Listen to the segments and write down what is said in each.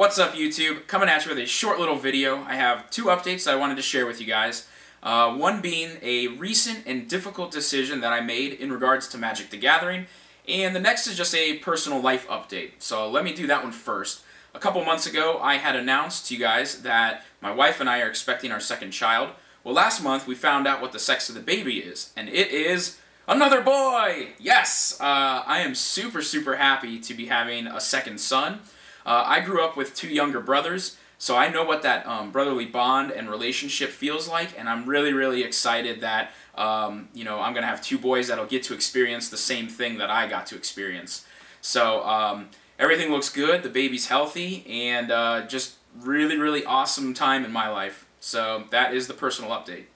What's up, YouTube? Coming at you with a short little video. I have two updates I wanted to share with you guys. One being a recent and difficult decision that I made in regards to Magic the Gathering, and the next is just a personal life update. So let me do that one first. A couple months ago, I had announced to you guys that my wife and I are expecting our second child. Well, last month we found out what the sex of the baby is, and it is another boy! Yes! I am super happy to be having a second son. I grew up with two younger brothers, so I know what that brotherly bond and relationship feels like, and I'm really excited that I'm going to have two boys that'll get to experience the same thing that I got to experience. So everything looks good, the baby's healthy, and just really awesome time in my life. So that is the personal update.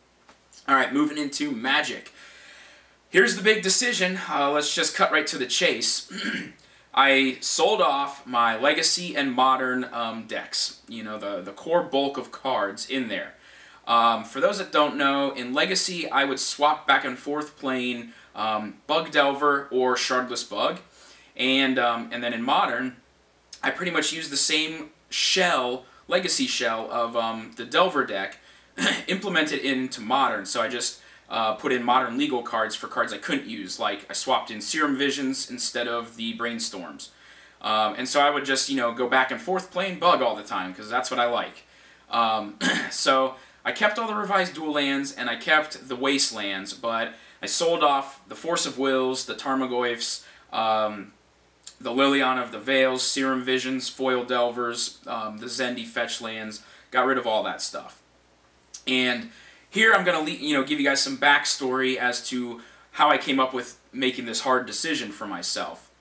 Alright, moving into Magic. Here's the big decision. Let's just cut right to the chase. I sold off my Legacy and Modern decks, the core bulk of cards in there. For those that don't know, in Legacy I would swap back and forth playing Bug Delver or Shardless Bug, and then in Modern I pretty much used the same shell, Legacy shell of the Delver deck, implemented into Modern. So I just put in Modern legal cards for cards I couldn't use, like I swapped in Serum Visions instead of the Brainstorms. And so I would just, go back and forth playing Bug all the time, because that's what I like. So I kept all the revised dual lands, and I kept the Wastelands, but I sold off the Force of Wills, the Tarmogoyfs, the Liliana of the Veils, Serum Visions, Foil Delvers, the Zendi Fetch lands, got rid of all that stuff. And here I'm going to give you guys some backstory as to how I came up with making this hard decision for myself.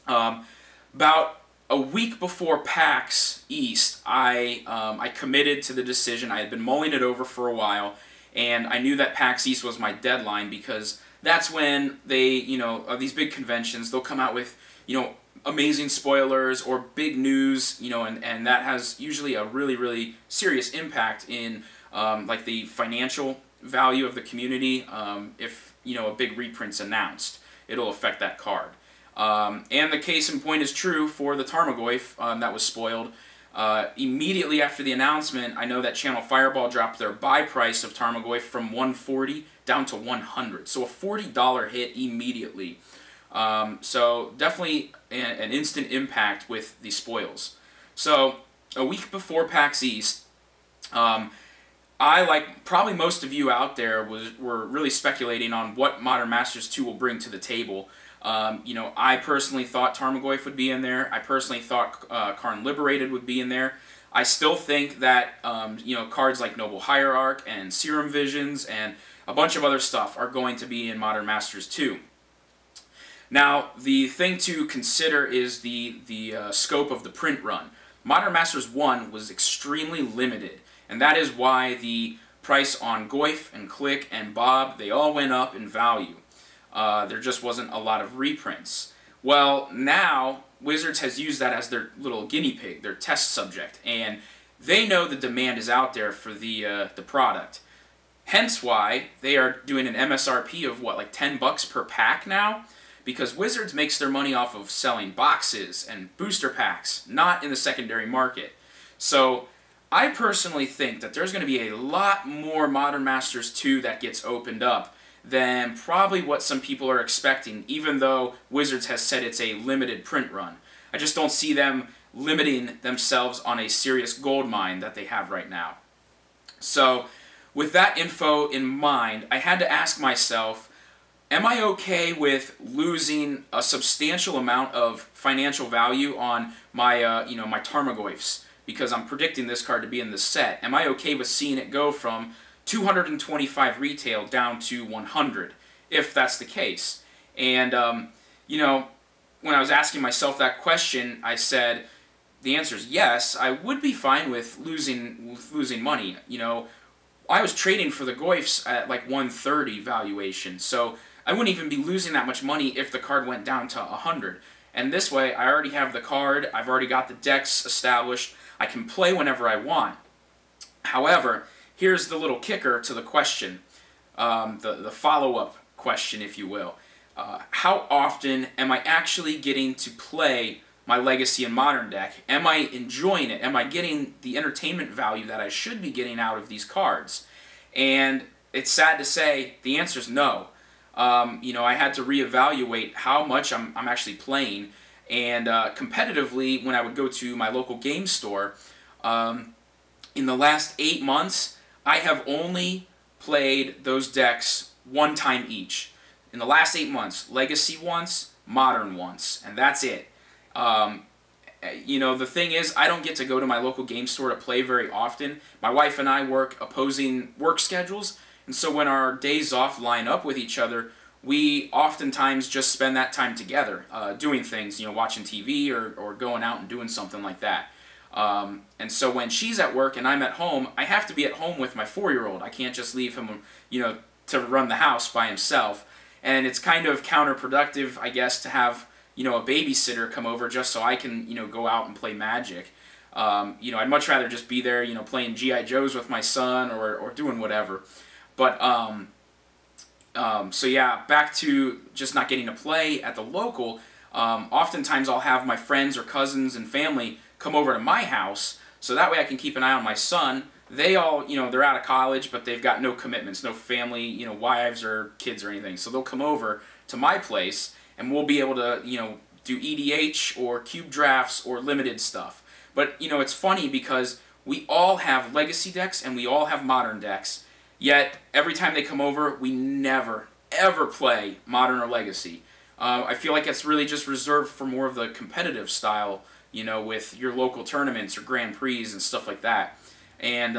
About a week before PAX East, I committed to the decision. I had been mulling it over for a while, and I knew that PAX East was my deadline, because that's when they, these big conventions, they'll come out with, amazing spoilers or big news, and that has usually a really serious impact in like the financial value of the community. If a big reprint's announced, it'll affect that card. And the case in point is true for the Tarmogoyf that was spoiled. Immediately after the announcement, I know that Channel Fireball dropped their buy price of Tarmogoyf from $140 down to $100, so a $40 hit immediately. So definitely an instant impact with the spoils. So a week before PAX East, I, like probably most of you out there, were really speculating on what Modern Masters 2 will bring to the table. I personally thought Tarmogoyf would be in there. I personally thought Karn Liberated would be in there. I still think that cards like Noble Hierarch and Serum Visions and a bunch of other stuff are going to be in Modern Masters 2. Now, the thing to consider is the scope of the print run. Modern Masters 1 was extremely limited, and that is why the price on Goyf and Click and Bob, they all went up in value. There just wasn't a lot of reprints. Well, now Wizards has used that as their little guinea pig, their test subject, and they know the demand is out there for the product. Hence why they are doing an MSRP of what, like $10 per pack now? Because Wizards makes their money off of selling boxes and booster packs, not in the secondary market. So I personally think that there's going to be a lot more Modern Masters 2 that gets opened up than probably what some people are expecting, even though Wizards has said it's a limited print run. I just don't see them limiting themselves on a serious gold mine that they have right now. So with that info in mind, I had to ask myself, am I okay with losing a substantial amount of financial value on my, my Tarmogoyfs, because I'm predicting this card to be in the set? Am I okay with seeing it go from 225 retail down to 100, if that's the case? And, when I was asking myself that question, I said, the answer is yes. I would be fine with losing money. I was trading for the Goyfs at like 130 valuation, so I wouldn't even be losing that much money if the card went down to 100. And this way, I already have the card, I've already got the decks established, I can play whenever I want. However, here's the little kicker to the question, the follow-up question, if you will. How often am I actually getting to play my Legacy and Modern deck? Am I enjoying it? Am I getting the entertainment value that I should be getting out of these cards? And it's sad to say the answer is no. I had to reevaluate how much I'm actually playing, and competitively, when I would go to my local game store, in the last 8 months, I have only played those decks one time each. In the last 8 months, Legacy once, Modern once, and that's it. The thing is, I don't get to go to my local game store to play very often. My wife and I work opposing work schedules, and so when our days off line up with each other, we oftentimes just spend that time together, doing things, watching TV or going out and doing something like that. And so when she's at work and I'm at home, I have to be at home with my 4-year-old. I can't just leave him, to run the house by himself. And it's kind of counterproductive, I guess, to have, a babysitter come over just so I can, go out and play Magic. I'd much rather just be there, playing G.I. Joes with my son or doing whatever. But, so yeah, back to just not getting to play at the local. Oftentimes I'll have my friends or cousins and family come over to my house, so that way I can keep an eye on my son. They all, they're out of college, but they've got no commitments, no family, wives or kids or anything. So they'll come over to my place, and we'll be able to, do EDH or cube drafts or limited stuff. But, it's funny because we all have Legacy decks and we all have Modern decks, yet every time they come over, we never, ever play Modern or Legacy. I feel like it's really just reserved for more of the competitive style, with your local tournaments or Grand Prix and stuff like that. And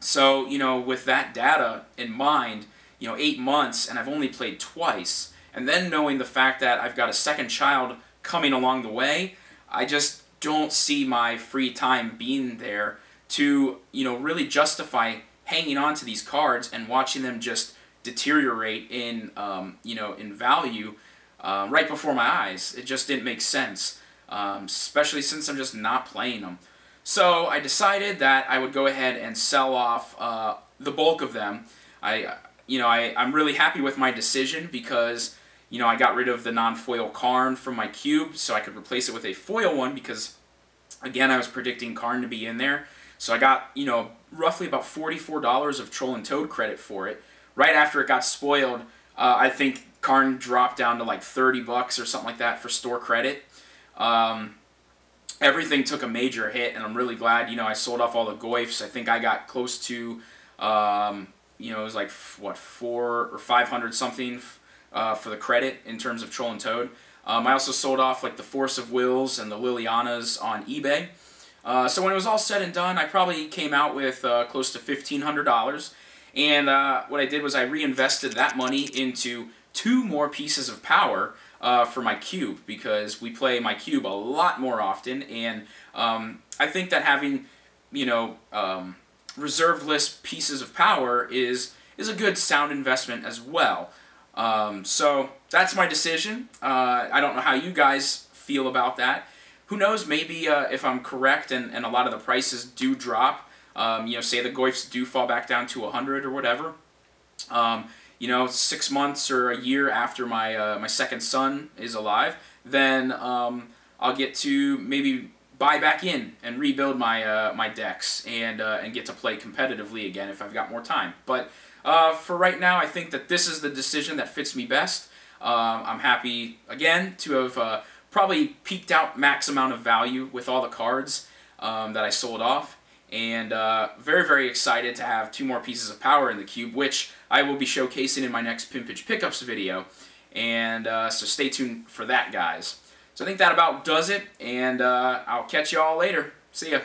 so, with that data in mind, 8 months, and I've only played twice, and then knowing the fact that I've got a second child coming along the way, I just don't see my free time being there to, really justify hanging on to these cards and watching them just deteriorate in, in value right before my eyes. It just didn't make sense. Especially since I'm just not playing them. So I decided that I would go ahead and sell off the bulk of them. I'm really happy with my decision because I got rid of the non-foil Karn from my cube, so I could replace it with a foil one because, again, I was predicting Karn to be in there. So I got roughly about $44 of Troll and Toad credit for it. Right after it got spoiled, I think Karn dropped down to like 30 bucks or something like that for store credit. Everything took a major hit, and I'm really glad, I sold off all the Goyfs. I think I got close to, it was like, what, 400 or 500 something for the credit in terms of Troll and Toad. I also sold off like the Force of Wills and the Lilianas on eBay. So when it was all said and done, I probably came out with close to $1,500. And what I did was I reinvested that money into 2 more pieces of power for my cube, because we play my cube a lot more often, and I think that having, reserved list pieces of power is a good sound investment as well. So that's my decision. I don't know how you guys feel about that. Who knows, maybe if I'm correct and a lot of the prices do drop, say the Goyfs do fall back down to 100 or whatever, 6 months or a year after my my second son is alive, then I'll get to maybe buy back in and rebuild my my decks and get to play competitively again if I've got more time. But for right now, I think that this is the decision that fits me best. I'm happy again to have probably peaked out max amount of value with all the cards that I sold off. And very, very excited to have 2 more pieces of power in the cube, which I will be showcasing in my next Pimpage Pickups video. And so stay tuned for that, guys. So I think that about does it, and I'll catch you all later. See ya.